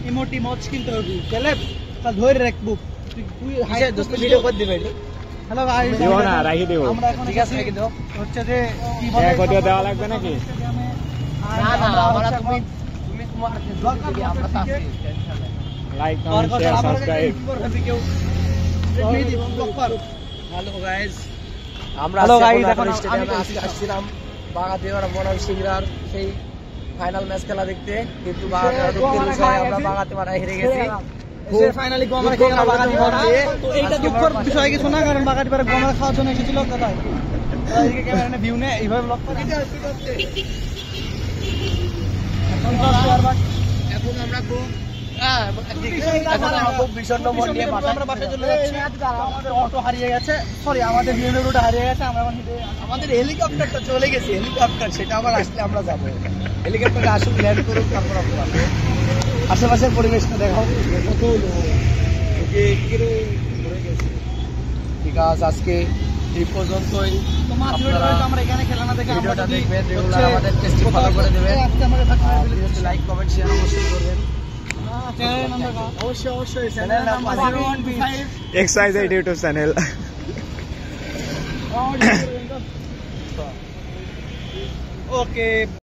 ইমোটি মচ কিনতে হবে চলে তা ধরে রাখবো তুই হাই দোস্ত ভিডিও করে দিবে হ্যালো গাইস দেব না রাখি দেব আমরা এখন ঠিক আছে রাখি দাও হচ্ছে যে কি বলে এক কোটি দেওয়া লাগবে নাকি না না আমরা তুমি তোমার দিবি আমরা তো আছি টেনশন নাই like comment share subscribe hello guys আমরা এখন স্টেডিয়ামে আসছিলাম বাগাতিপাড়া বনাম সিংড়ার সেই ফাইনাল ম্যাচ খেলা দেখতে, কিন্তু আমরা বাগাতিপাড়ায় হেরে গেছি। ফাইনালি গো আমরা খেলা বাগাতিপাড়া, তো এইটা দুঃখের বিষয় কিছু না, কারণ বাগাতিপাড়া গো আমরা খাওয়ার জন্য এসেছিল দাদা। এইদিকে ক্যামেরা ভিউ নে এইভাবে ব্লগ করে এখন আমরা গো খুব বিষণ্ণ মন নিয়ে আমরা বাসায় চলে যাচ্ছি। আমাদের অটো হারিয়ে গেছে, সরি আমাদের বিএনএ রুট হারিয়ে গেছে। আমরা এখন আমাদের হেলিকপ্টারটা চলে গেছে, হেলিকপ্টার সেটা আবার আসলে আমরা যাবো। হেলিকপ্টারে আসুন, ল্যান্ড করুক, তারপর আমরা যাবো। আশেপাশের পরিবেশটা দেখাও কত ঠিক আছে। আজকে এই পর্যন্তই, আমরা এখানে খেলা না দেখে ভিডিওটা দেখবেন, রেগুলার আমাদের টেস্টি ফলো করে দেবেন, লাইক কমেন্ট শেয়ার অবশ্যই করবেন। অবশ্যই channel number XYZ YouTube channel. ওকে।